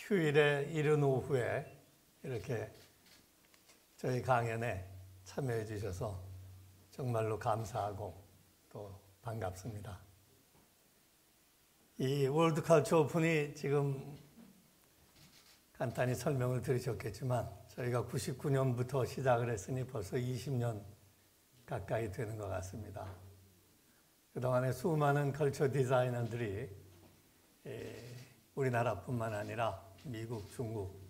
휴일에 이른 오후에 이렇게 저희 강연에 참여해 주셔서 정말로 감사하고 또 반갑습니다. 이 월드컬처 오픈이 지금 간단히 설명을 들으셨겠지만 저희가 99년부터 시작을 했으니 벌써 20년 가까이 되는 것 같습니다. 그동안에 수많은 컬처 디자이너들이 우리나라뿐만 아니라 미국, 중국,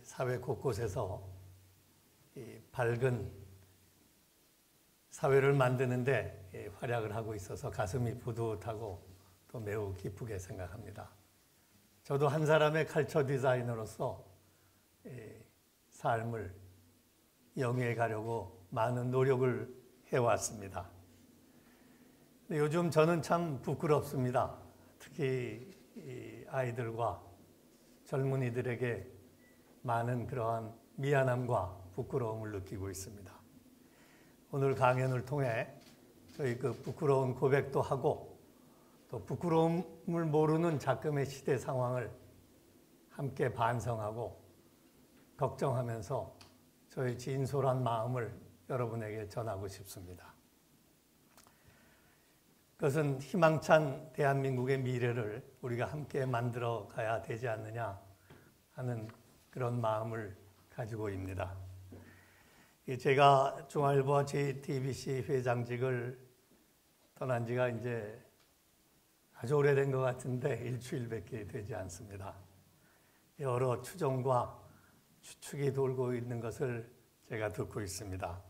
사회 곳곳에서 밝은 사회를 만드는데 활약을 하고 있어서 가슴이 뿌듯하고 또 매우 기쁘게 생각합니다. 저도 한 사람의 컬처 디자이너로서 삶을 영위해 가려고 많은 노력을 해왔습니다. 근데 요즘 저는 참 부끄럽습니다. 특히 이 아이들과 젊은이들에게 많은 그러한 미안함과 부끄러움을 느끼고 있습니다. 오늘 강연을 통해 저희 그 부끄러운 고백도 하고 또 부끄러움을 모르는 작금의 시대 상황을 함께 반성하고 걱정하면서 저희 진솔한 마음을 여러분에게 전하고 싶습니다. 그것은 희망찬 대한민국의 미래를 우리가 함께 만들어 가야 되지 않느냐 하는 그런 마음을 가지고입니다. 제가 중앙일보와 JTBC 회장직을 떠난 지가 이제 아주 오래된 것 같은데 일주일밖에 되지 않습니다. 여러 추정과 추측이 돌고 있는 것을 제가 듣고 있습니다.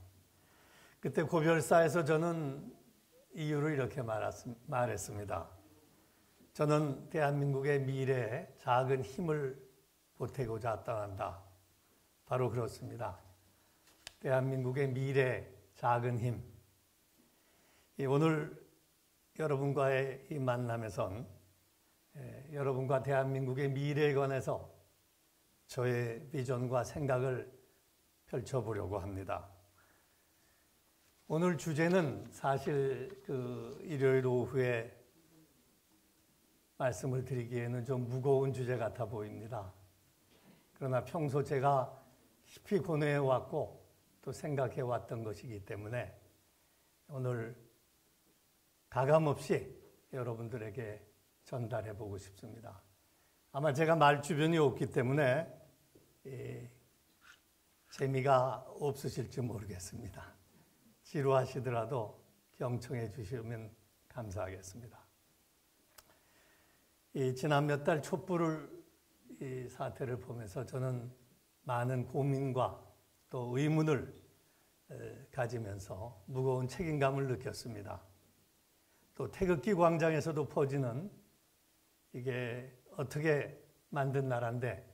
그때 고별사에서 저는 이유를 이렇게 말했습니다. 저는 대한민국의 미래에 작은 힘을 보태고자 떠난다. 바로 그렇습니다. 대한민국의 미래에 작은 힘. 오늘 여러분과의 이 만남에선 여러분과 대한민국의 미래에 관해서 저의 비전과 생각을 펼쳐보려고 합니다. 오늘 주제는 사실 그 일요일 오후에 말씀을 드리기에는 좀 무거운 주제 같아 보입니다. 그러나 평소 제가 깊이 고뇌해 왔고 또 생각해 왔던 것이기 때문에 오늘 가감없이 여러분들에게 전달해 보고 싶습니다. 아마 제가 말 주변이 없기 때문에 재미가 없으실지 모르겠습니다. 지루하시더라도 경청해 주시면 감사하겠습니다. 지난 몇 달 촛불 사태를 보면서 저는 많은 고민과 또 의문을 가지면서 무거운 책임감을 느꼈습니다. 또 태극기 광장에서도 퍼지는 이게 어떻게 만든 나라인데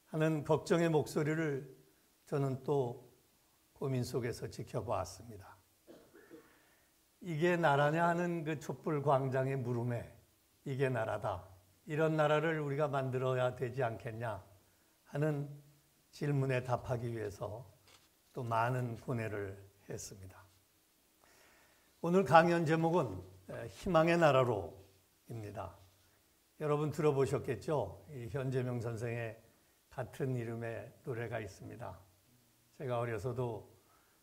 하는 걱정의 목소리를 저는 또 고민 속에서 지켜보았습니다. 이게 나라냐 하는 그 촛불 광장의 물음에 이게 나라다. 이런 나라를 우리가 만들어야 되지 않겠냐 하는 질문에 답하기 위해서 또 많은 고뇌를 했습니다. 오늘 강연 제목은 희망의 나라로입니다. 여러분 들어보셨겠죠? 이 현재명 선생의 같은 이름의 노래가 있습니다. 제가 어려서도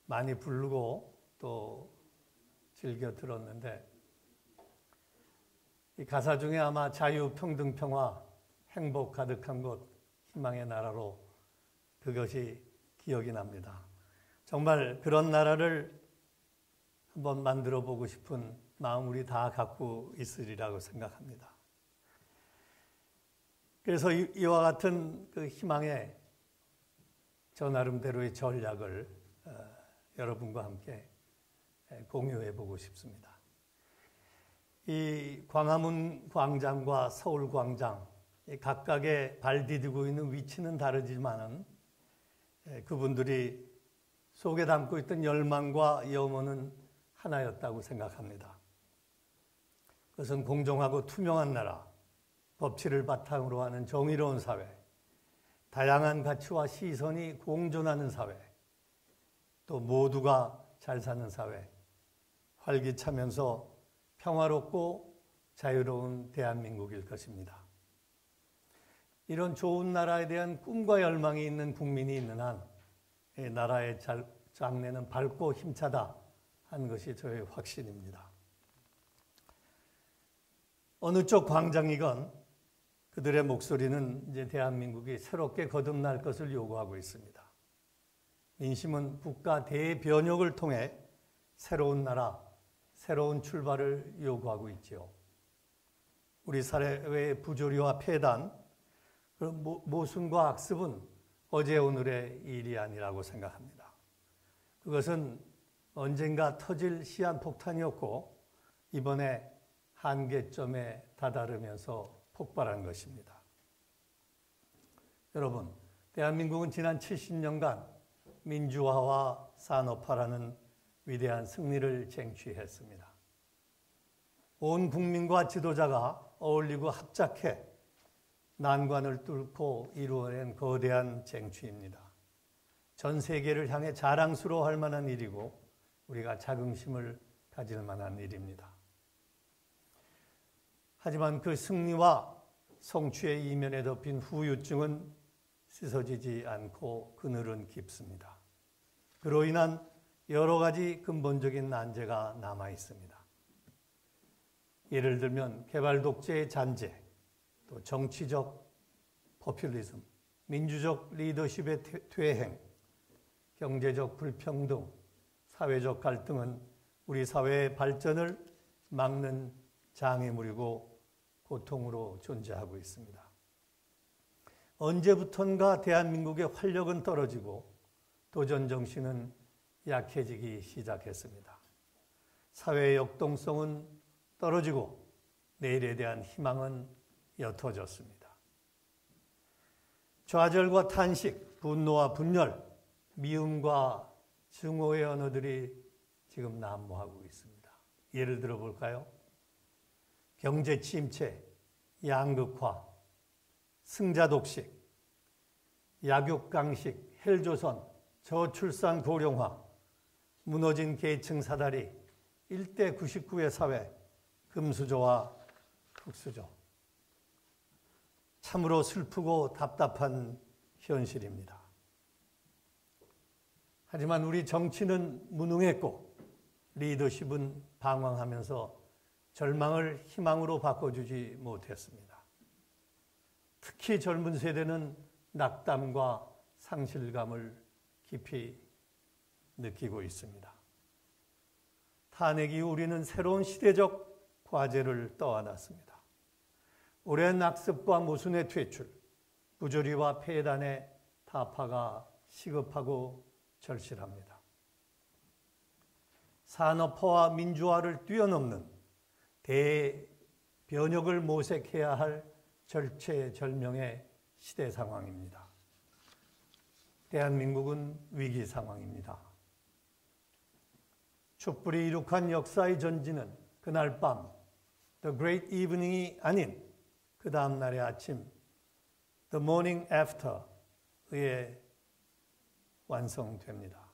많이 부르고 또 즐겨 들었는데 이 가사 중에 아마 자유, 평등, 평화, 행복 가득한 곳, 희망의 나라로 그것이 기억이 납니다. 정말 그런 나라를 한번 만들어 보고 싶은 마음 우리 다 갖고 있으리라고 생각합니다. 그래서 이와 같은 그 희망의 저 나름대로의 전략을 여러분과 함께 공유해 보고 싶습니다. 이 광화문 광장과 서울 광장 각각의 발 디디고 있는 위치는 다르지만은 그분들이 속에 담고 있던 열망과 염원은 하나였다고 생각합니다. 그것은 공정하고 투명한 나라, 법치를 바탕으로 하는 정의로운 사회, 다양한 가치와 시선이 공존하는 사회, 또 모두가 잘 사는 사회, 활기차면서 평화롭고 자유로운 대한민국일 것입니다. 이런 좋은 나라에 대한 꿈과 열망이 있는 국민이 있는 한 나라의 장래는 밝고 힘차다 하는 것이 저의 확신입니다. 어느 쪽 광장이건 그들의 목소리는 이제 대한민국이 새롭게 거듭날 것을 요구하고 있습니다. 민심은 국가 대변혁을 통해 새로운 나라, 새로운 출발을 요구하고 있지요. 우리 사회의 부조리와 폐단, 모순과 악습은 어제 오늘의 일이 아니라고 생각합니다. 그것은 언젠가 터질 시한폭탄이었고 이번에 한계점에 다다르면서 폭발한 것입니다. 여러분, 대한민국은 지난 70년간 민주화와 산업화라는 위대한 승리를 쟁취했습니다. 온 국민과 지도자가 어울리고 합작해 난관을 뚫고 이루어낸 거대한 쟁취입니다. 전 세계를 향해 자랑스러워할 만한 일이고 우리가 자긍심을 가질 만한 일입니다. 하지만 그 승리와 성취의 이면에 덮인 후유증은 씻어지지 않고 그늘은 깊습니다. 그로 인한 여러 가지 근본적인 난제가 남아 있습니다. 예를 들면 개발 독재의 잔재, 또 정치적 포퓰리즘, 민주적 리더십의 퇴행, 경제적 불평등, 사회적 갈등은 우리 사회의 발전을 막는 장애물이고 고통으로 존재하고 있습니다. 언제부턴가 대한민국의 활력은 떨어지고 도전 정신은 약해지기 시작했습니다. 사회의 역동성은 떨어지고 내일에 대한 희망은 옅어졌습니다. 좌절과 탄식, 분노와 분열, 미움과 증오의 언어들이 지금 난무하고 있습니다. 예를 들어 볼까요? 경제 침체, 양극화, 승자 독식, 약육강식, 헬조선, 저출산 고령화, 무너진 계층 사다리, 1대 99의 사회, 금수저와 흑수저. 참으로 슬프고 답답한 현실입니다. 하지만 우리 정치는 무능했고 리더십은 방황하면서 절망을 희망으로 바꿔주지 못했습니다. 특히 젊은 세대는 낙담과 상실감을 깊이 느끼고 있습니다. 탄핵 이후 우리는 새로운 시대적 과제를 떠안았습니다. 오랜 악습과 모순의 퇴출, 부조리와 폐단의 타파가 시급하고 절실합니다. 산업화와 민주화를 뛰어넘는 대변혁을 모색해야 할 절체절명의 시대 상황입니다. 대한민국은 위기 상황입니다. 촛불이 이룩한 역사의 전진은 그날 밤 The Great Evening이 아닌 그 다음 날의 아침 The Morning After에 완성됩니다.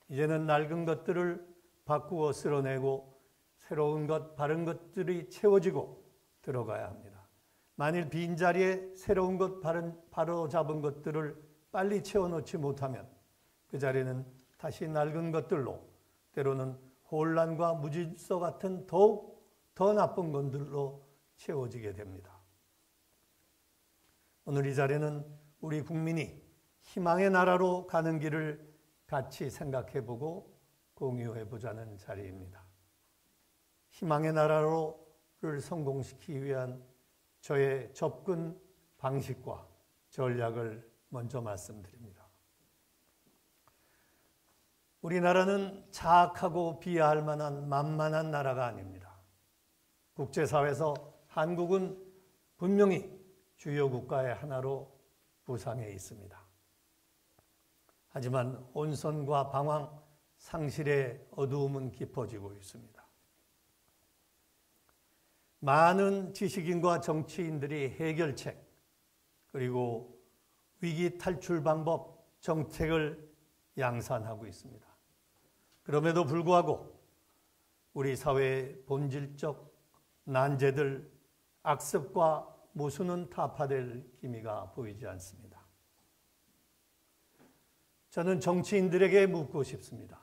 이제는 낡은 것들을 바꾸어 쓸어내고 새로운 것, 바른 것들이 채워지고 들어가야 합니다. 만일 빈자리에 새로운 것, 바로 잡은 것들을 빨리 채워놓지 못하면 그 자리는 다시 낡은 것들로 때로는 혼란과 무질서 같은 더욱 더 나쁜 것들로 채워지게 됩니다. 오늘 이 자리는 우리 국민이 희망의 나라로 가는 길을 같이 생각해보고 공유해보자는 자리입니다. 희망의 나라로를 성공시키기 위한 저의 접근 방식과 전략을 먼저 말씀드립니다. 우리나라는 자악하고 비하할 만한 만만한 나라가 아닙니다. 국제사회에서 한국은 분명히 주요 국가의 하나로 부상해 있습니다. 하지만 혼선과 방황, 상실의 어두움은 깊어지고 있습니다. 많은 지식인과 정치인들이 해결책, 그리고 위기 탈출 방법, 정책을 양산하고 있습니다. 그럼에도 불구하고 우리 사회의 본질적 난제들, 악습과 모순은 타파될 기미가 보이지 않습니다. 저는 정치인들에게 묻고 싶습니다.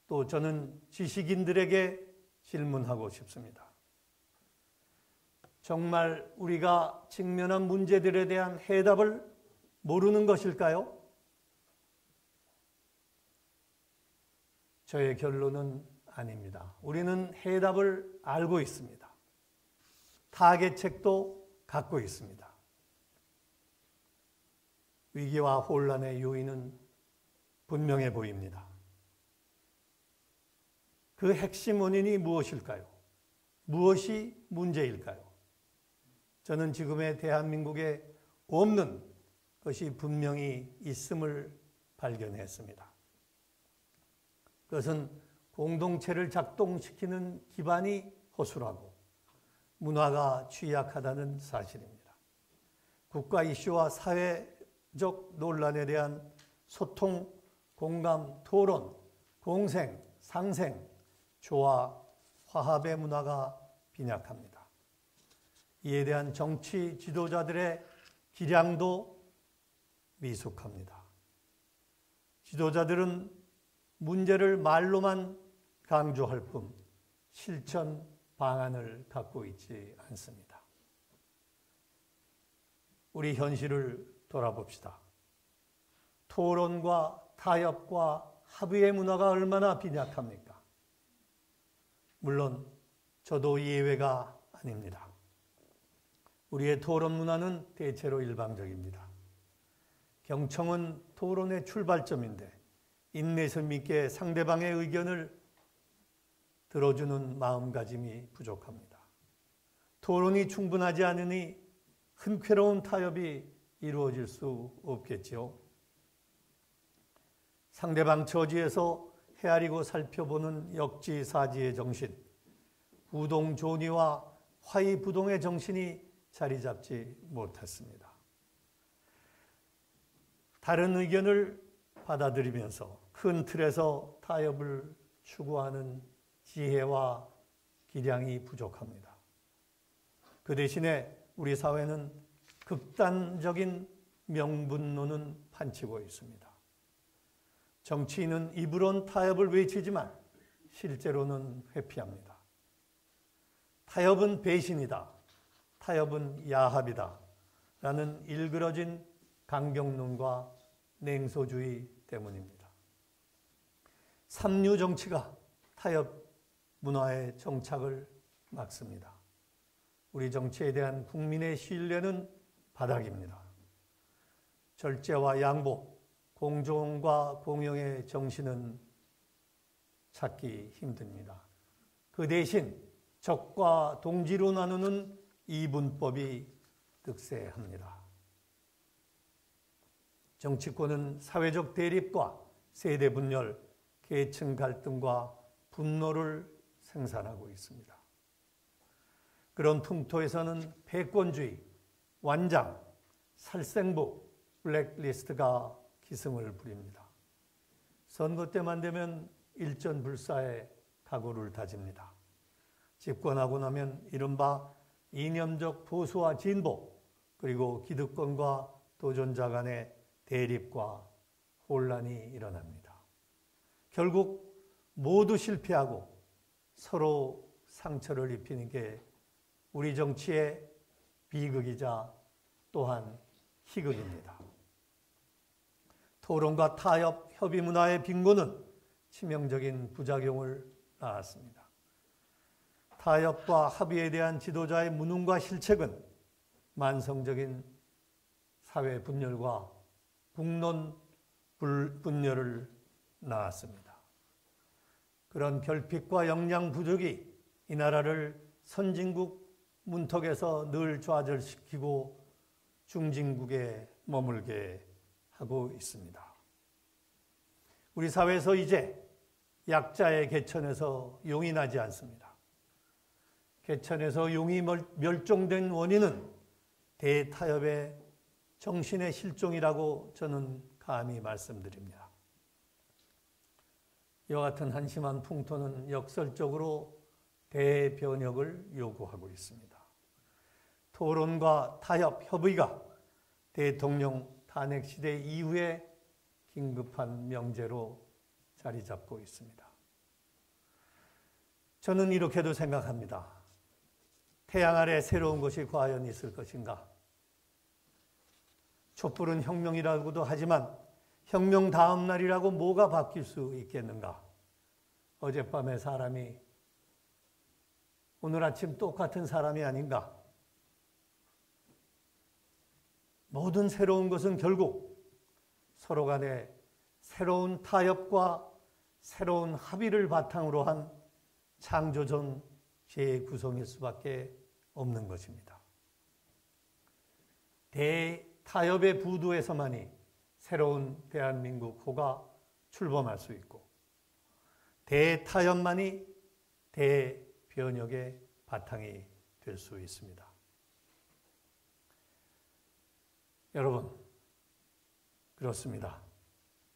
또 저는 지식인들에게 질문하고 싶습니다. 정말 우리가 직면한 문제들에 대한 해답을 모르는 것일까요? 저의 결론은 아닙니다. 우리는 해답을 알고 있습니다. 타개책도 갖고 있습니다. 위기와 혼란의 요인은 분명해 보입니다. 그 핵심 원인이 무엇일까요? 무엇이 문제일까요? 저는 지금의 대한민국에 없는 것이 분명히 있음을 발견했습니다. 그것은 공동체를 작동시키는 기반이 허술하고 문화가 취약하다는 사실입니다. 국가 이슈와 사회적 논란에 대한 소통, 공감, 토론, 공생, 상생, 조화, 화합의 문화가 빈약합니다. 이에 대한 정치 지도자들의 기량도 미숙합니다. 지도자들은 문제를 말로만 강조할 뿐 실천 방안을 갖고 있지 않습니다. 우리 현실을 돌아봅시다. 토론과 타협과 합의의 문화가 얼마나 빈약합니까? 물론 저도 예외가 아닙니다. 우리의 토론 문화는 대체로 일방적입니다. 경청은 토론의 출발점인데 인내심 있게 상대방의 의견을 들어주는 마음가짐이 부족합니다. 토론이 충분하지 않으니 흔쾌로운 타협이 이루어질 수 없겠지요. 상대방 처지에서 헤아리고 살펴보는 역지사지의 정신, 부동조니와 화의부동의 정신이 자리 잡지 못했습니다. 다른 의견을 받아들이면서 큰 틀에서 타협을 추구하는 지혜와 기량이 부족합니다. 그 대신에 우리 사회는 극단적인 명분론은 판치고 있습니다. 정치인은 입으론 타협을 외치지만 실제로는 회피합니다. 타협은 배신이다. 타협은 야합이다. 라는 일그러진 강경론과 냉소주의 때문입니다. 삼류 정치가 타협 문화의 정착을 막습니다. 우리 정치에 대한 국민의 신뢰는 바닥입니다. 절제와 양보, 공존과 공영의 정신은 찾기 힘듭니다. 그 대신 적과 동지로 나누는 이분법이 득세합니다. 정치권은 사회적 대립과 세대 분열, 계층 갈등과 분노를 생산하고 있습니다. 그런 풍토에서는 패권주의, 완장, 살생부, 블랙리스트가 기승을 부립니다. 선거 때만 되면 일전불사의 각오를 다집니다. 집권하고 나면 이른바 이념적 보수와 진보, 그리고 기득권과 도전자 간의 대립과 혼란이 일어납니다. 결국 모두 실패하고 서로 상처를 입히는 게 우리 정치의 비극이자 또한 희극입니다. 토론과 타협, 협의 문화의 빈곤은 치명적인 부작용을 낳았습니다. 타협과 합의에 대한 지도자의 무능과 실책은 만성적인 사회 분열과 국론 분열을 낳았습니다. 그런 결핍과 역량 부족이 이 나라를 선진국 문턱에서 늘 좌절시키고 중진국에 머물게 하고 있습니다. 우리 사회에서 이제 약자의 개천에서 용이 나지 않습니다. 개천에서 용이 멸종된 원인은 대타협의 정신의 실종이라고 저는 감히 말씀드립니다. 이와 같은 한심한 풍토는 역설적으로 대변혁을 요구하고 있습니다. 토론과 타협, 협의가 대통령 탄핵 시대 이후에 긴급한 명제로 자리 잡고 있습니다. 저는 이렇게도 생각합니다. 태양 아래 새로운 것이 과연 있을 것인가? 촛불은 혁명이라고도 하지만 혁명 다음 날이라고 뭐가 바뀔 수 있겠는가? 어젯밤에 사람이 오늘 아침 똑같은 사람이 아닌가? 모든 새로운 것은 결국 서로 간에 새로운 타협과 새로운 합의를 바탕으로 한 창조적 재구성일 수밖에 없는 것입니다. 대타협의 부두에서만이 새로운 대한민국 호가 출범할 수 있고 대타협만이 대변혁의 바탕이 될 수 있습니다. 여러분, 그렇습니다.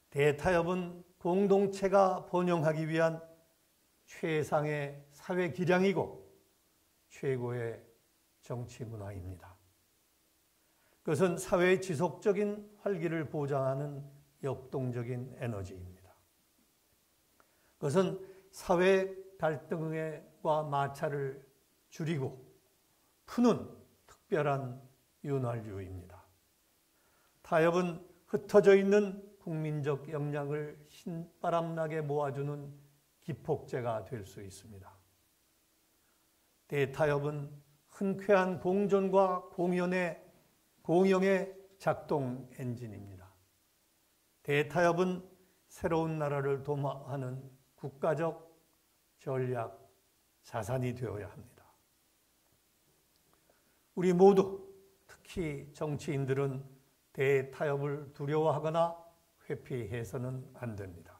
대타협은 공동체가 번영하기 위한 최상의 사회 기량이고 최고의 정치 문화입니다. 그것은 사회의 지속적인 활기를 보장하는 역동적인 에너지입니다. 그것은 사회 갈등과 마찰을 줄이고 푸는 특별한 윤활유입니다. 타협은 흩어져 있는 국민적 역량을 신바람나게 모아주는 기폭제가 될 수 있습니다. 대타협은 흔쾌한 공존과 공영의 작동 엔진입니다. 대타협은 새로운 나라를 도모하는 국가적 전략 자산이 되어야 합니다. 우리 모두, 특히 정치인들은 대타협을 두려워하거나 회피해서는 안 됩니다.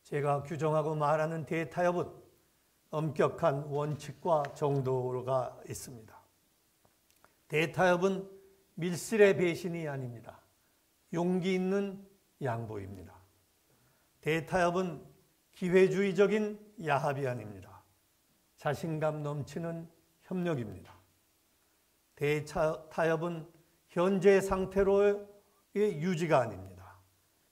제가 규정하고 말하는 대타협은 엄격한 원칙과 정도가 있습니다. 대타협은 밀실의 배신이 아닙니다. 용기 있는 양보입니다. 대타협은 기회주의적인 야합이 아닙니다. 자신감 넘치는 협력입니다. 대타협은 현재 상태로의 유지가 아닙니다.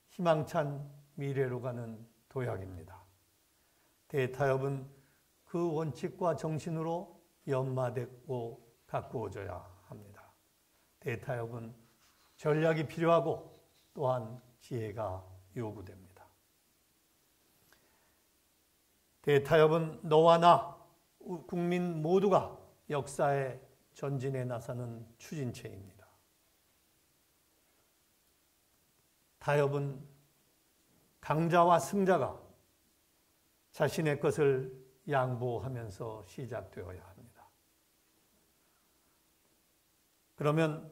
희망찬 미래로 가는 도약입니다. 대타협은 그 원칙과 정신으로 연마되고 가꾸어져야 합니다. 대타협은 전략이 필요하고 또한 지혜가 요구됩니다. 대타협은 너와 나, 국민 모두가 역사의 전진에 나서는 추진체입니다. 타협은 강자와 승자가 자신의 것을 양보하면서 시작되어야 합니다. 그러면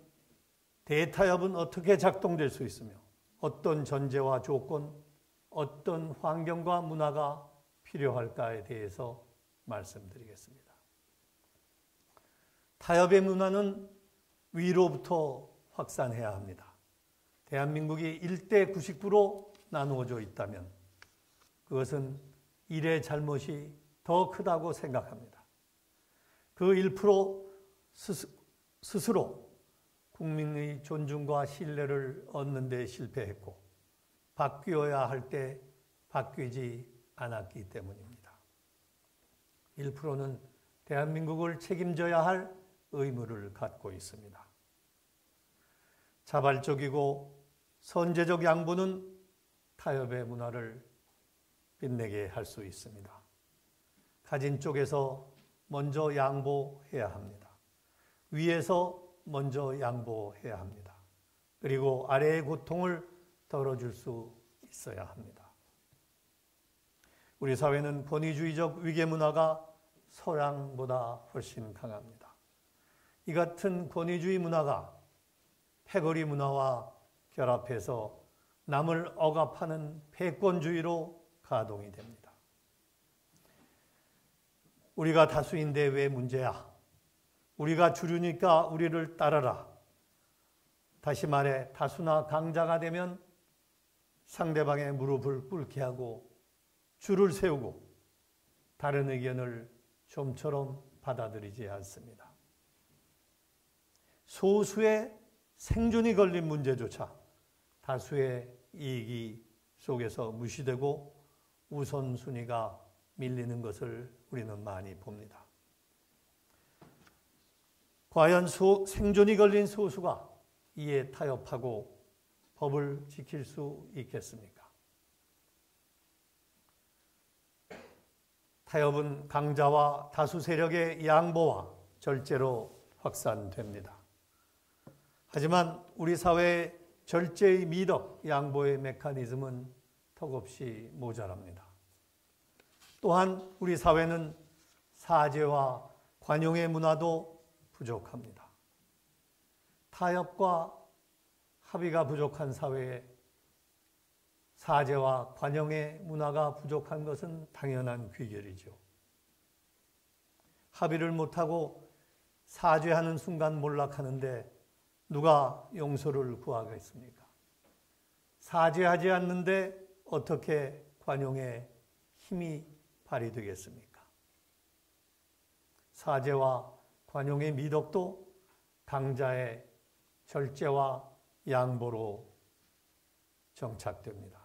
대타협은 어떻게 작동될 수 있으며 어떤 전제와 조건, 어떤 환경과 문화가 필요할까에 대해서 말씀드리겠습니다. 타협의 문화는 위로부터 확산해야 합니다. 대한민국이 1대 99로 나누어져 있다면 그것은 일의 잘못이 더 크다고 생각합니다. 그 1% 스스로 국민의 존중과 신뢰를 얻는 데 실패했고 바뀌어야 할 때 바뀌지 않았기 때문입니다. 1%는 대한민국을 책임져야 할 의무를 갖고 있습니다. 자발적이고 선제적 양보는 타협의 문화를 빛내게 할 수 있습니다. 가진 쪽에서 먼저 양보해야 합니다. 위에서 먼저 양보해야 합니다. 그리고 아래의 고통을 덜어줄 수 있어야 합니다. 우리 사회는 권위주의적 위계 문화가 서양보다 훨씬 강합니다. 이 같은 권위주의 문화가 패거리 문화와 결합해서 남을 억압하는 패권주의로 가동이 됩니다. 우리가 다수인데 왜 문제야? 우리가 주류니까 우리를 따라라. 다시 말해 다수나 강자가 되면 상대방의 무릎을 꿇게 하고 줄을 세우고 다른 의견을 좀처럼 받아들이지 않습니다. 소수의 생존이 걸린 문제조차 다수의 이익이 속에서 무시되고 우선순위가 밀리는 것을 우리는 많이 봅니다. 과연 생존이 걸린 소수가 이에 타협하고 법을 지킬 수 있겠습니까? 타협은 강자와 다수 세력의 양보와 절제로 확산됩니다. 하지만 우리 사회의 절제의 미덕, 양보의 메커니즘은 턱없이 모자랍니다. 또한 우리 사회는 사죄와 관용의 문화도 부족합니다. 타협과 합의가 부족한 사회에 사죄와 관용의 문화가 부족한 것은 당연한 귀결이죠. 합의를 못하고 사죄하는 순간 몰락하는데 누가 용서를 구하겠습니까? 사죄하지 않는데 어떻게 관용의 힘이 발휘되겠습니까? 사죄와 관용의 미덕도 강자의 절제와 양보로 정착됩니다.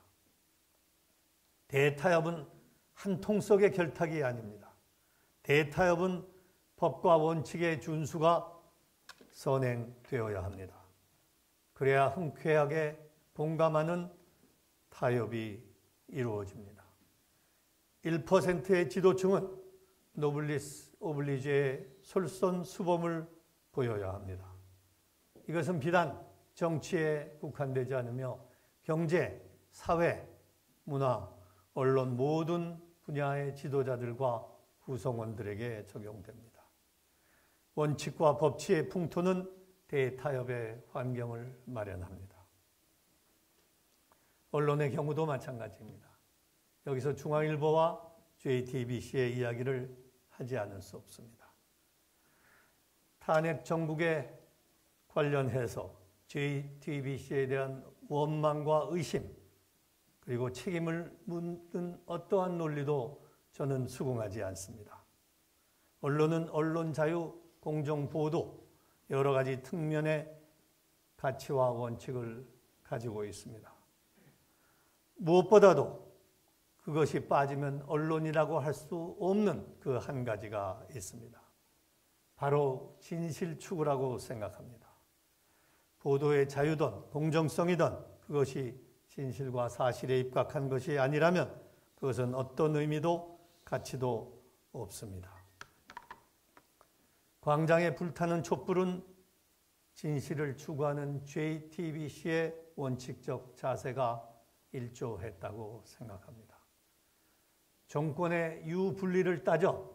대타협은 한 통 속의 결탁이 아닙니다. 대타협은 법과 원칙의 준수가 선행되어야 합니다. 그래야 흔쾌하게 봉감하는 타협이 이루어집니다. 1%의 지도층은 노블리스 오블리주의 솔선수범을 보여야 합니다. 이것은 비단 정치에 국한되지 않으며 경제, 사회, 문화, 언론 모든 분야의 지도자들과 구성원들에게 적용됩니다. 원칙과 법치의 풍토는 대타협의 환경을 마련합니다. 언론의 경우도 마찬가지입니다. 여기서 중앙일보와 JTBC의 이야기를 하지 않을 수 없습니다. 탄핵 정국에 관련해서 JTBC에 대한 원망과 의심 그리고 책임을 묻는 어떠한 논리도 저는 수긍하지 않습니다. 언론은 언론 자유, 공정 보도, 여러 가지 측면의 가치와 원칙을 가지고 있습니다. 무엇보다도 그것이 빠지면 언론이라고 할 수 없는 그 한 가지가 있습니다. 바로 진실 추구라고 생각합니다. 보도의 자유든 공정성이든 그것이 진실과 사실에 입각한 것이 아니라면 그것은 어떤 의미도 가치도 없습니다. 광장에 불타는 촛불은 진실을 추구하는 JTBC의 원칙적 자세가 일조했다고 생각합니다. 정권의 유불리를 따져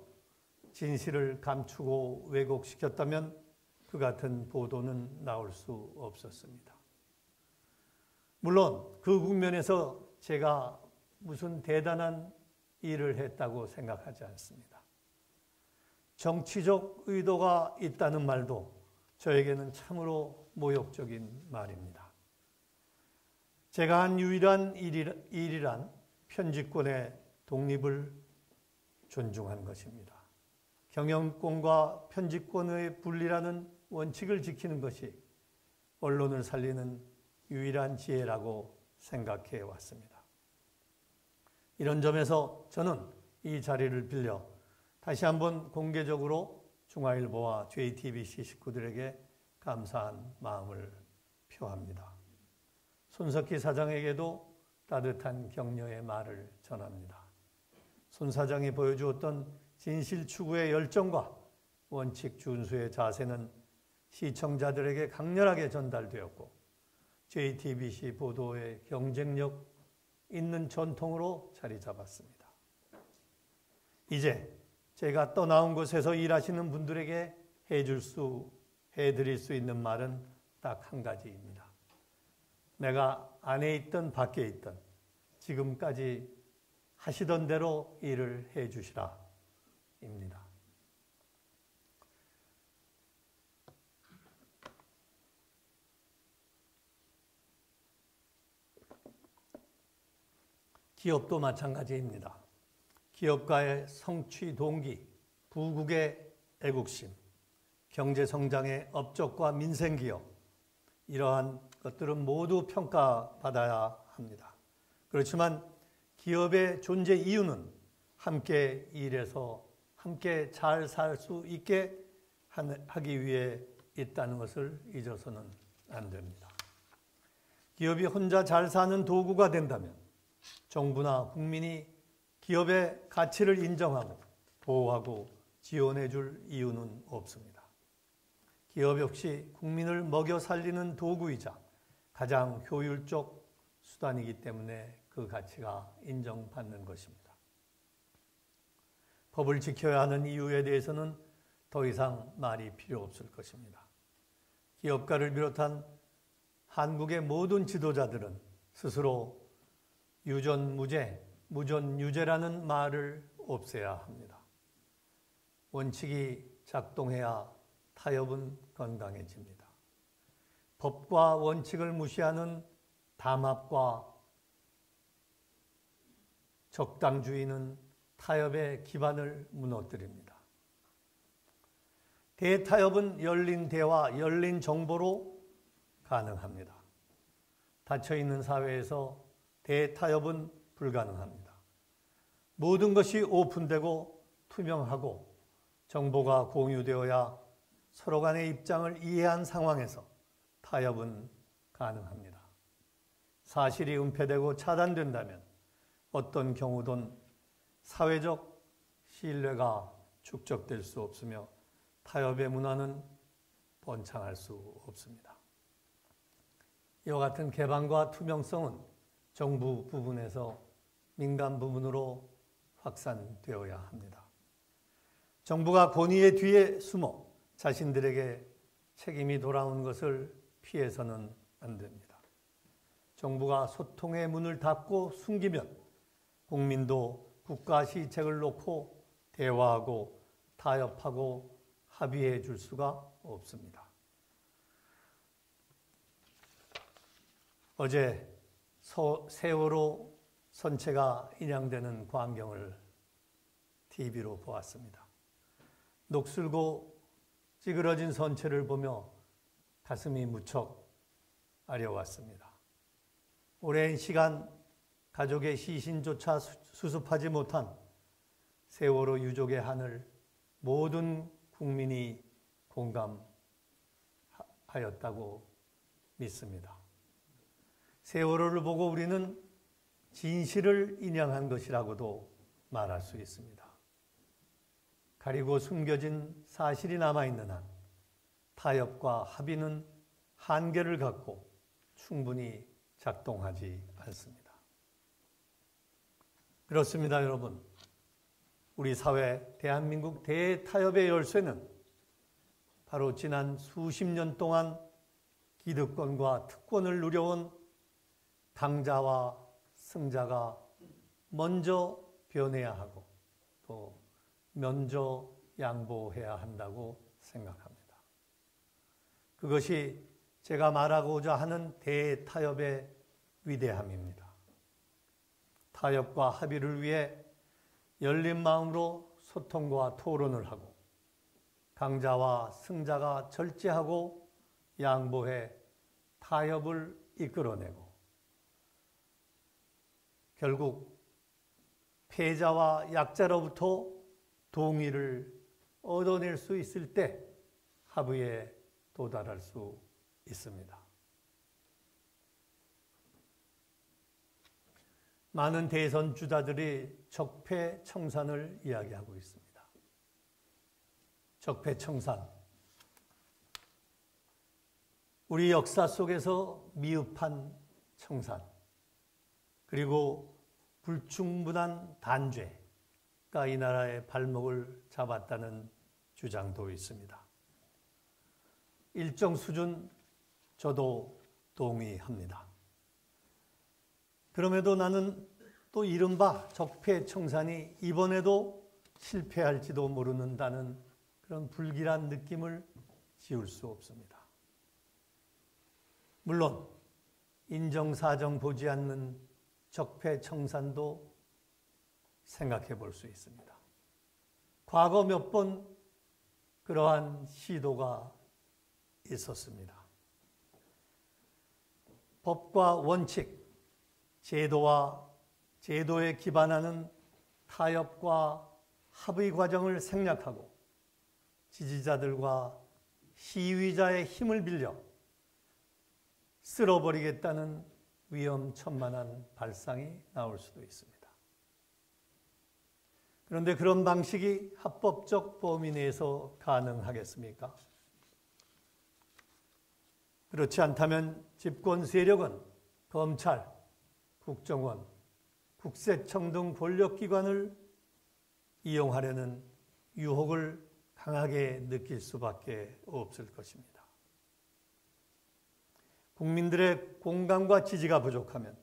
진실을 감추고 왜곡시켰다면 그 같은 보도는 나올 수 없었습니다. 물론 그 국면에서 제가 무슨 대단한 일을 했다고 생각하지 않습니다. 정치적 의도가 있다는 말도 저에게는 참으로 모욕적인 말입니다. 제가 한 유일한 일이란 편집권의 독립을 존중한 것입니다. 경영권과 편집권의 분리라는 원칙을 지키는 것이 언론을 살리는 유일한 지혜라고 생각해 왔습니다. 이런 점에서 저는 이 자리를 빌려 다시 한번 공개적으로 중앙일보와 JTBC 식구들에게 감사한 마음을 표합니다. 손석희 사장에게도 따뜻한 격려의 말을 전합니다. 손 사장이 보여주었던 진실 추구의 열정과 원칙 준수의 자세는 시청자들에게 강렬하게 전달되었고 JTBC 보도의 경쟁력 있는 전통으로 자리 잡았습니다. 이제 제가 떠나온 곳에서 일하시는 분들에게 해드릴 수 있는 말은 딱 한 가지입니다. 내가 안에 있든 밖에 있든 지금까지 하시던 대로 일을 해 주시라 입니다. 기업도 마찬가지입니다. 기업가의 성취 동기, 부국의 애국심, 경제성장의 업적과 민생기업, 이러한 것들은 모두 평가받아야 합니다. 그렇지만 기업의 존재 이유는 함께 일해서 함께 잘 살 수 있게 하기 위해 있다는 것을 잊어서는 안 됩니다. 기업이 혼자 잘 사는 도구가 된다면 정부나 국민이 기업의 가치를 인정하고 보호하고 지원해 줄 이유는 없습니다. 기업 역시 국민을 먹여 살리는 도구이자 가장 효율적 수단이기 때문에 그 가치가 인정받는 것입니다. 법을 지켜야 하는 이유에 대해서는 더 이상 말이 필요 없을 것입니다. 기업가를 비롯한 한국의 모든 지도자들은 스스로 유전무죄, 무전유죄라는 말을 없애야 합니다. 원칙이 작동해야 타협은 건강해집니다. 법과 원칙을 무시하는 담합과 적당주의는 타협의 기반을 무너뜨립니다. 대타협은 열린 대화, 열린 정보로 가능합니다. 닫혀있는 사회에서 대타협은 불가능합니다. 모든 것이 오픈되고 투명하고 정보가 공유되어야 서로 간의 입장을 이해한 상황에서 타협은 가능합니다. 사실이 은폐되고 차단된다면 어떤 경우든 사회적 신뢰가 축적될 수 없으며 타협의 문화는 번창할 수 없습니다. 이와 같은 개방과 투명성은 정부 부분에서 민간 부분으로 확산되어야 합니다. 정부가 권위의 뒤에 숨어 자신들에게 책임이 돌아오는 것을 피해서는 안 됩니다. 정부가 소통의 문을 닫고 숨기면 국민도 국가 시책을 놓고 대화하고 타협하고 합의해 줄 수가 없습니다. 어제 세월호 선체가 인양되는 광경을 TV로 보았습니다. 녹슬고 찌그러진 선체를 보며 가슴이 무척 아려왔습니다. 오랜 시간 가족의 시신조차 수습하지 못한 세월호 유족의 한을 모든 국민이 공감하였다고 믿습니다. 세월호를 보고 우리는 진실을 인양한 것이라고도 말할 수 있습니다. 가리고 숨겨진 사실이 남아있는 한 타협과 합의는 한계를 갖고 충분히 작동하지 않습니다. 그렇습니다, 여러분. 우리 사회, 대한민국 대타협의 열쇠는 바로 지난 수십 년 동안 기득권과 특권을 누려온 강자와 승자가 먼저 변해야 하고 또 먼저 양보해야 한다고 생각합니다. 그것이 제가 말하고자 하는 대타협의 위대함입니다. 타협과 합의를 위해 열린 마음으로 소통과 토론을 하고 강자와 승자가 절제하고 양보해 타협을 이끌어내고 결국 패자와 약자로부터 동의를 얻어낼 수 있을 때 합의에 도달할 수 있습니다. 많은 대선 주자들이 적폐청산을 이야기하고 있습니다. 적폐청산. 우리 역사 속에서 미흡한 청산, 그리고 불충분한 단죄가 이 나라의 발목을 잡았다는 주장도 있습니다. 일정 수준 저도 동의합니다. 그럼에도 나는 또 이른바 적폐청산이 이번에도 실패할지도 모르는다는 그런 불길한 느낌을 지울 수 없습니다. 물론 인정사정 보지 않는 적폐청산도 생각해 볼 수 있습니다. 과거 몇 번 그러한 시도가 있었습니다. 법과 원칙, 제도에 기반하는 타협과 합의 과정을 생략하고 지지자들과 시위자의 힘을 빌려 쓸어버리겠다는 위험천만한 발상이 나올 수도 있습니다. 그런데 그런 방식이 합법적 범위 내에서 가능하겠습니까? 그렇지 않다면 집권 세력은 검찰, 국정원, 국세청 등 권력기관을 이용하려는 유혹을 강하게 느낄 수밖에 없을 것입니다. 국민들의 공감과 지지가 부족하면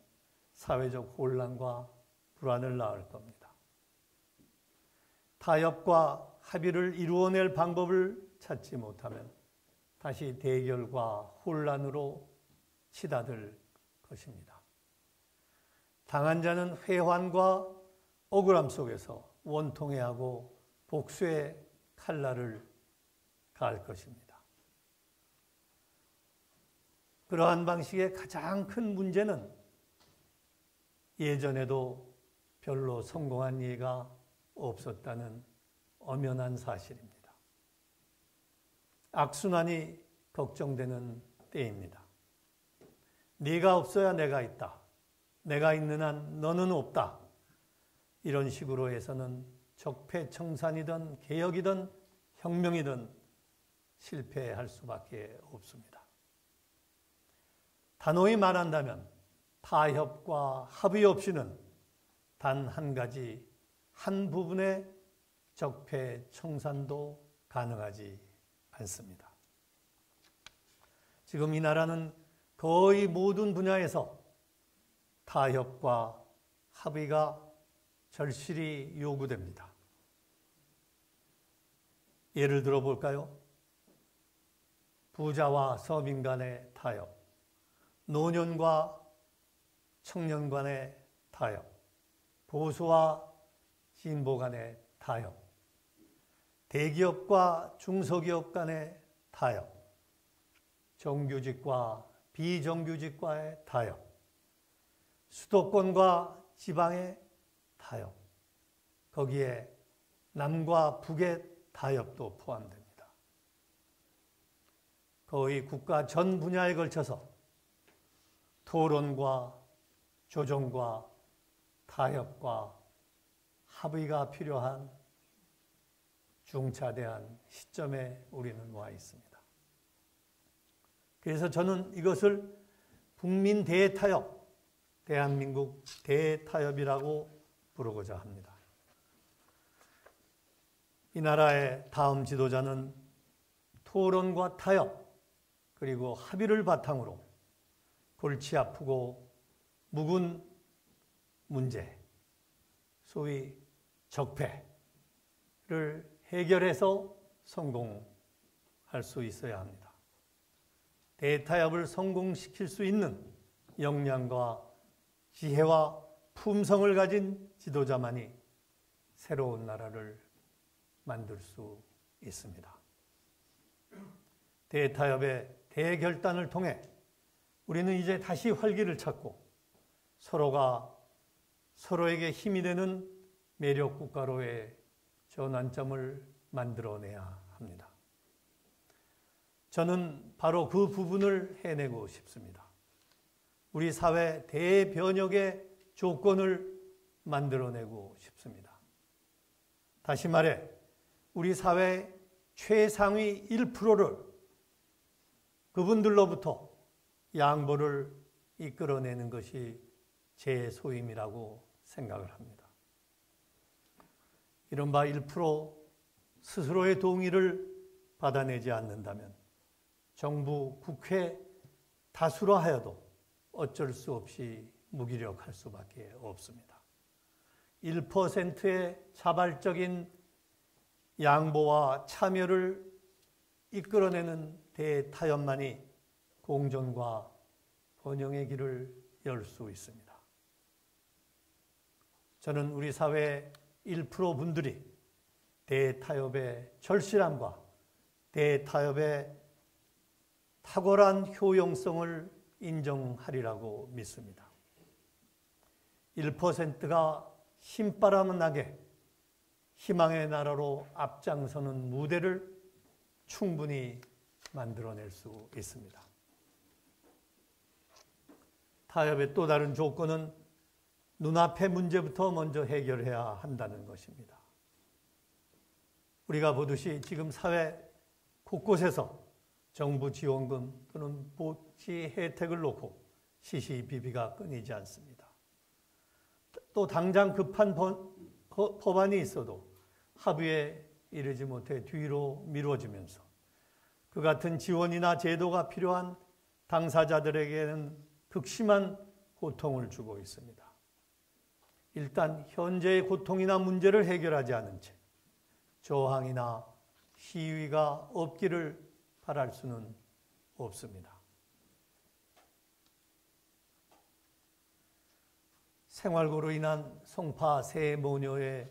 사회적 혼란과 불안을 낳을 겁니다. 타협과 합의를 이루어낼 방법을 찾지 못하면 다시 대결과 혼란으로 치닫을 것입니다. 당한 자는 회환과 억울함 속에서 원통해하고 복수의 칼날을 가할 것입니다. 그러한 방식의 가장 큰 문제는 예전에도 별로 성공한 예가 없었다는 엄연한 사실입니다. 악순환이 걱정되는 때입니다. 네가 없어야 내가 있다. 내가 있는 한 너는 없다. 이런 식으로 해서는 적폐청산이든 개혁이든 혁명이든 실패할 수밖에 없습니다. 단호히 말한다면 타협과 합의 없이는 단 한 가지, 한 부분의 적폐청산도 가능하지 않습니다. 지금 이 나라는 거의 모든 분야에서 타협과 합의가 절실히 요구됩니다. 예를 들어 볼까요? 부자와 서민 간의 타협, 노년과 청년 간의 타협, 보수와 진보 간의 타협, 대기업과 중소기업 간의 타협, 정규직과 비정규직과의 타협, 수도권과 지방의 타협, 거기에 남과 북의 타협도 포함됩니다. 거의 국가 전 분야에 걸쳐서 토론과 조정과 타협과 합의가 필요한 중차대한 시점에 우리는 와 있습니다. 그래서 저는 이것을 국민 대타협, 대한민국 대타협이라고 부르고자 합니다. 이 나라의 다음 지도자는 토론과 타협, 그리고 합의를 바탕으로 골치 아프고 묵은 문제, 소위 적폐를 해결해서 성공할 수 있어야 합니다. 대타협을 성공시킬 수 있는 역량과 지혜와 품성을 가진 지도자만이 새로운 나라를 만들 수 있습니다. 대타협의 대결단을 통해 우리는 이제 다시 활기를 찾고 서로가 서로에게 힘이 되는 매력 국가로의 전환점을 만들어내야 합니다. 저는 바로 그 부분을 해내고 싶습니다. 우리 사회 대변혁의 조건을 만들어내고 싶습니다. 다시 말해 우리 사회 최상위 1%를 그분들로부터 양보를 이끌어내는 것이 제 소임이라고 생각을 합니다. 이른바 1% 스스로의 동의를 받아내지 않는다면 정부, 국회 다수로 하여도 어쩔 수 없이 무기력할 수밖에 없습니다. 1%의 자발적인 양보와 참여를 이끌어내는 대타협만이 공존과 번영의 길을 열 수 있습니다. 저는 우리 사회 1% 분들이 대타협의 절실함과 대타협의 탁월한 효용성을 인정하리라고 믿습니다. 1%가 힘바람 나게 희망의 나라로 앞장서는 무대를 충분히 만들어낼 수 있습니다. 타협의 또 다른 조건은 눈앞의 문제부터 먼저 해결해야 한다는 것입니다. 우리가 보듯이 지금 사회 곳곳에서 정부 지원금 또는 복지 혜택을 놓고 시시비비가 끊이지 않습니다. 또 당장 급한 법안이 있어도 합의에 이르지 못해 뒤로 미뤄지면서 그 같은 지원이나 제도가 필요한 당사자들에게는 극심한 고통을 주고 있습니다. 일단 현재의 고통이나 문제를 해결하지 않은 채 저항이나 시위가 없기를 바랄 수는 없습니다. 생활고로 인한 송파 세 모녀의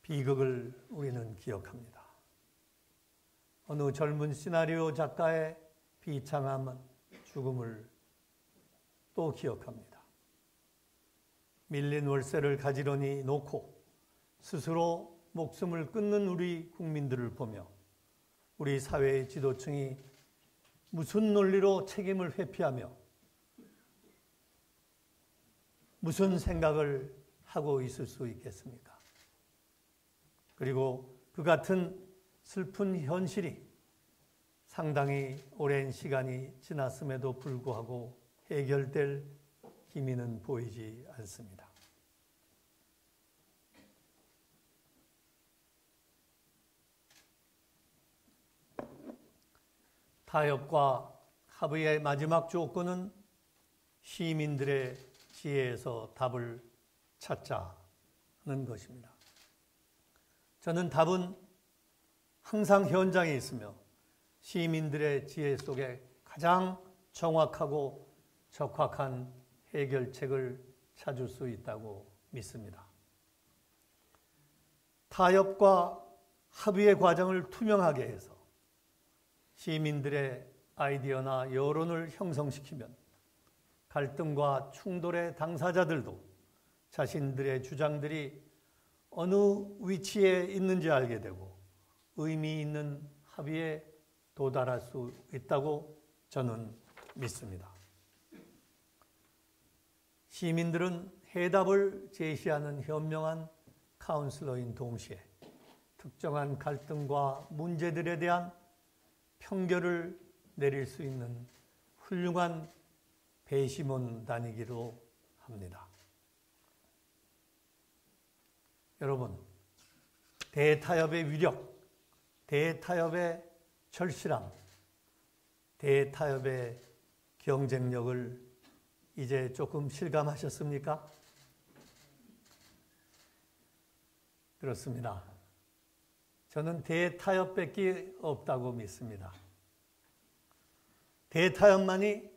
비극을 우리는 기억합니다. 어느 젊은 시나리오 작가의 비참한 죽음을 또 기억합니다. 밀린 월세를 가지런히 놓고 스스로 목숨을 끊는 우리 국민들을 보며 우리 사회의 지도층이 무슨 논리로 책임을 회피하며 무슨 생각을 하고 있을 수 있겠습니까? 그리고 그 같은 슬픈 현실이 상당히 오랜 시간이 지났음에도 불구하고 해결될 기미는 보이지 않습니다. 타협과 합의의 마지막 조건은 시민들의 지혜에서 답을 찾자는 것입니다. 저는 답은 항상 현장에 있으며 시민들의 지혜 속에 가장 정확하고 적확한 해결책을 찾을 수 있다고 믿습니다. 타협과 합의의 과정을 투명하게 해서 시민들의 아이디어나 여론을 형성시키면 갈등과 충돌의 당사자들도 자신들의 주장들이 어느 위치에 있는지 알게 되고 의미 있는 합의에 도달할 수 있다고 저는 믿습니다. 시민들은 해답을 제시하는 현명한 카운슬러인 동시에 특정한 갈등과 문제들에 대한 평결을 내릴 수 있는 훌륭한 배심원단이기도 합니다. 여러분, 대타협의 위력, 대타협의 절실함, 대타협의 경쟁력을 이제 조금 실감하셨습니까? 그렇습니다. 저는 대타협밖에 없다고 믿습니다. 대타협만이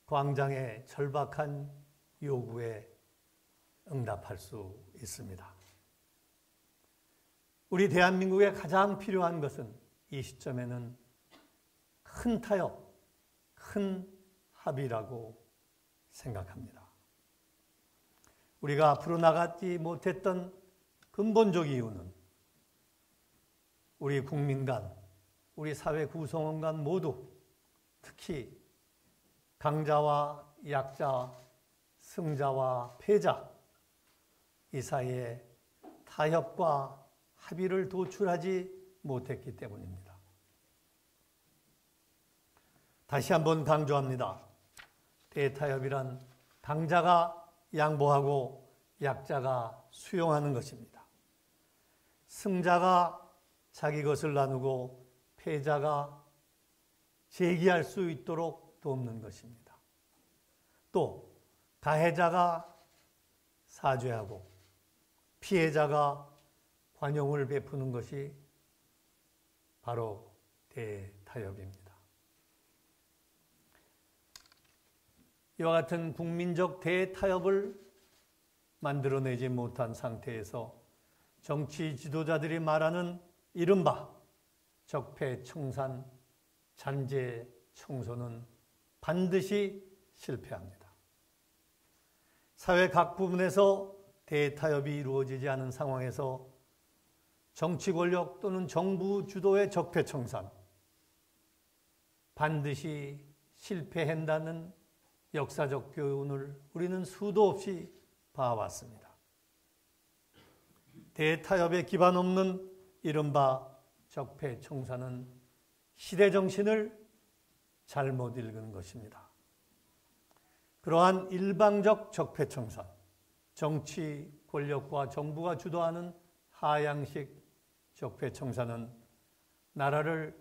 광장의 절박한 요구에 응답할 수 있습니다. 우리 대한민국에 가장 필요한 것은 이 시점에는 큰 타협, 큰 합의라고 생각합니다. 우리가 앞으로 나가지 못했던 근본적 이유는 우리 국민 간, 우리 사회 구성원 간 모두 특히 강자와 약자, 승자와 패자 이 사이에 타협과 합의를 도출하지 못했기 때문입니다. 다시 한번 강조합니다. 대타협이란 강자가 양보하고 약자가 수용하는 것입니다. 승자가 자기 것을 나누고 패자가 제기할 수 있도록 돕는 것입니다. 또 가해자가 사죄하고 피해자가 관용을 베푸는 것이 바로 대타협입니다. 이와 같은 국민적 대타협을 만들어내지 못한 상태에서 정치 지도자들이 말하는 이른바 적폐 청산, 잔재 청소는 반드시 실패합니다. 사회 각 부분에서 대타협이 이루어지지 않은 상황에서 정치 권력 또는 정부 주도의 적폐 청산, 반드시 실패한다는 역사적 교훈을 우리는 수도 없이 봐왔습니다. 대타협에 기반 없는 이른바 적폐 청산은 시대 정신을 잘못 읽은 것입니다. 그러한 일방적 적폐 청산, 정치 권력과 정부가 주도하는 하향식 적폐 청산은 나라를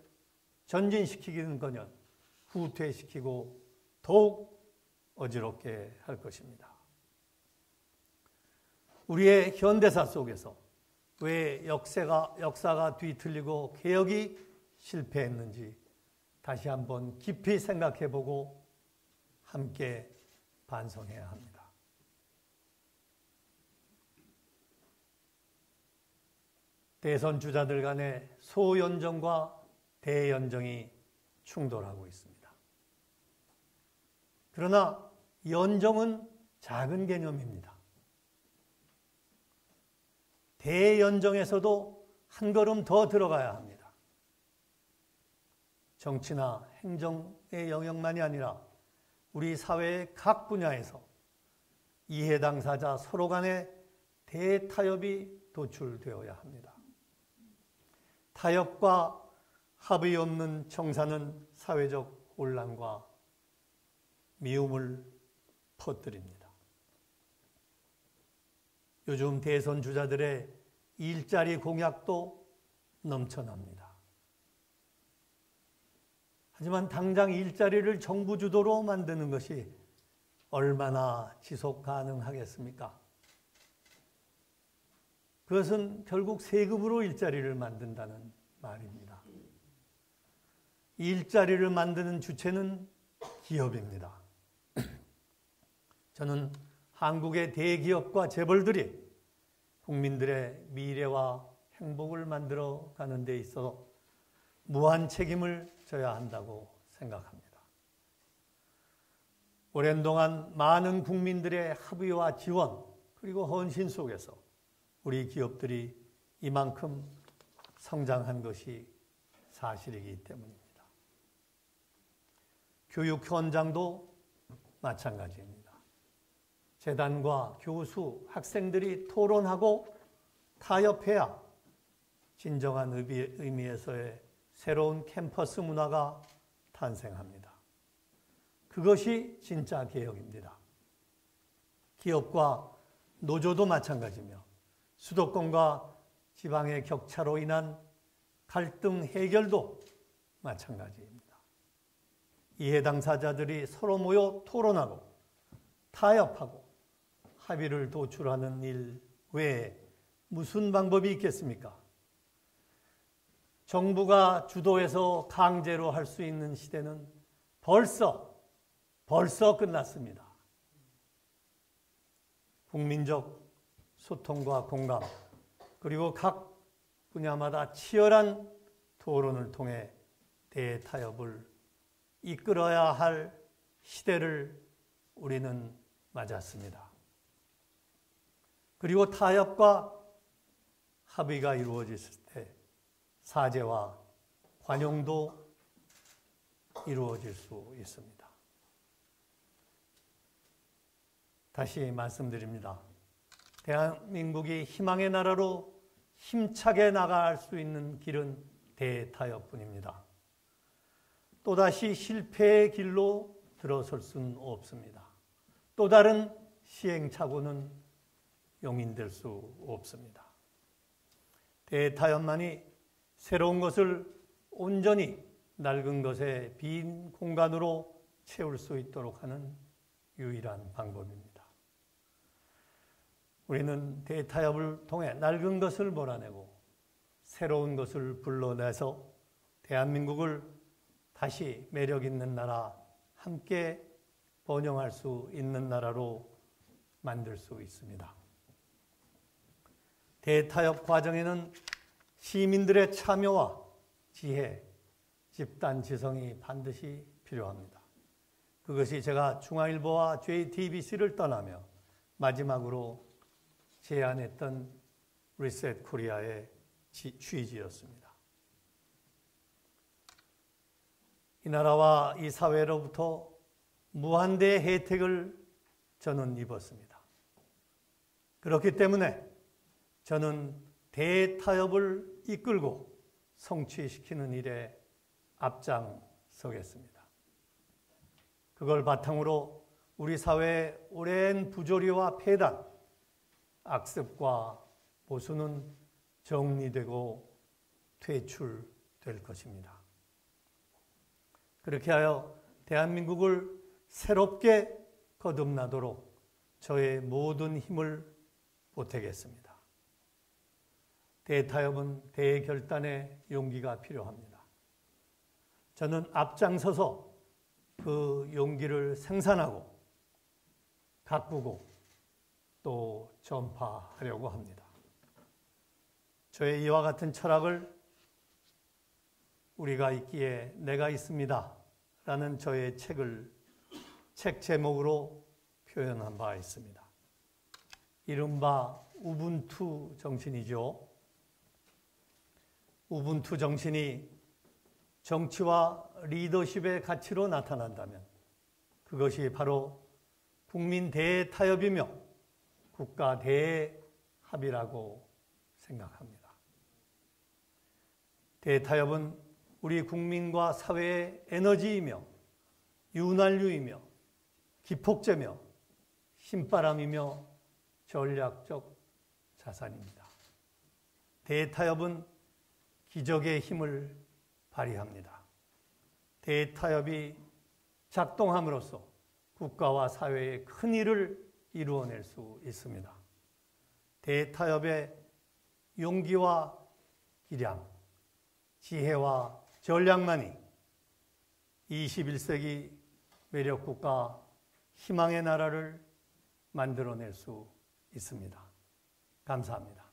전진시키기는커녕 후퇴시키고 더욱 어지럽게 할 것입니다. 우리의 현대사 속에서 왜 역사가 뒤틀리고 개혁이 실패했는지 다시 한번 깊이 생각해보고 함께 반성해야 합니다. 대선 주자들 간의 소연정과 대연정이 충돌하고 있습니다. 그러나 연정은 작은 개념입니다. 대연정에서도 한 걸음 더 들어가야 합니다. 정치나 행정의 영역만이 아니라 우리 사회의 각 분야에서 이해 당사자 서로 간의 대타협이 도출되어야 합니다. 타협과 합의 없는 청산은 사회적 혼란과 미움을 퍼뜨립니다. 요즘 대선 주자들의 일자리 공약도 넘쳐납니다. 하지만 당장 일자리를 정부 주도로 만드는 것이 얼마나 지속 가능하겠습니까? 그것은 결국 세금으로 일자리를 만든다는 말입니다. 일자리를 만드는 주체는 기업입니다. 저는 한국의 대기업과 재벌들이 국민들의 미래와 행복을 만들어 가는 데 있어 무한 책임을 져야 한다고 생각합니다. 오랜 동안 많은 국민들의 합의와 지원 그리고 헌신 속에서 우리 기업들이 이만큼 성장한 것이 사실이기 때문입니다. 교육 현장도 마찬가지입니다. 재단과 교수, 학생들이 토론하고 타협해야 진정한 의미에서의 새로운 캠퍼스 문화가 탄생합니다. 그것이 진짜 개혁입니다. 기업과 노조도 마찬가지며 수도권과 지방의 격차로 인한 갈등 해결도 마찬가지입니다. 이해 당사자들이 서로 모여 토론하고 타협하고 합의를 도출하는 일 외에 무슨 방법이 있겠습니까? 정부가 주도해서 강제로 할 수 있는 시대는 벌써 끝났습니다. 국민적 소통과 공감 그리고 각 분야마다 치열한 토론을 통해 대타협을 이끌어야 할 시대를 우리는 맞았습니다. 그리고 타협과 합의가 이루어졌을 때 사죄와 관용도 이루어질 수 있습니다. 다시 말씀드립니다. 대한민국이 희망의 나라로 힘차게 나갈 수 있는 길은 대타협뿐입니다. 또다시 실패의 길로 들어설 수는 없습니다. 또 다른 시행착오는 용인될 수 없습니다. 대타협만이 새로운 것을 온전히 낡은 것의 빈 공간으로 채울 수 있도록 하는 유일한 방법입니다. 우리는 대타협을 통해 낡은 것을 몰아내고 새로운 것을 불러내서 대한민국을 다시 매력 있는 나라, 함께 번영할 수 있는 나라로 만들 수 있습니다. 대타협 과정에는 시민들의 참여와 지혜, 집단 지성이 반드시 필요합니다. 그것이 제가 중앙일보와 JTBC를 떠나며 마지막으로 제안했던 리셋 코리아의 취지였습니다. 이 나라와 이 사회로부터 무한대의 혜택을 저는 입었습니다. 그렇기 때문에 저는 대타협을 이끌고 성취시키는 일에 앞장서겠습니다. 그걸 바탕으로 우리 사회의 오랜 부조리와 폐단, 악습과 보수는 정리되고 퇴출될 것입니다. 그렇게 하여 대한민국을 새롭게 거듭나도록 저의 모든 힘을 보태겠습니다. 대타협은 대결단의 용기가 필요합니다. 저는 앞장서서 그 용기를 생산하고 가꾸고 또 전파하려고 합니다. 저의 이와 같은 철학을 우리가 있기에 내가 있습니다 라는 저의 책 제목으로 표현한 바 있습니다. 이른바 우분투 정신이죠. 우분투 정신이 정치와 리더십의 가치로 나타난다면 그것이 바로 국민 대타협이며 국가 대합이라고 생각합니다. 대타협은 우리 국민과 사회의 에너지이며 윤활유이며 기폭제며 신바람이며 전략적 자산입니다. 대타협은 기적의 힘을 발휘합니다. 대타협이 작동함으로써 국가와 사회의 큰 일을 이루어낼 수 있습니다. 대타협의 용기와 기량, 지혜와 전략만이 21세기 매력국가 희망의 나라를 만들어낼 수 있습니다. 감사합니다.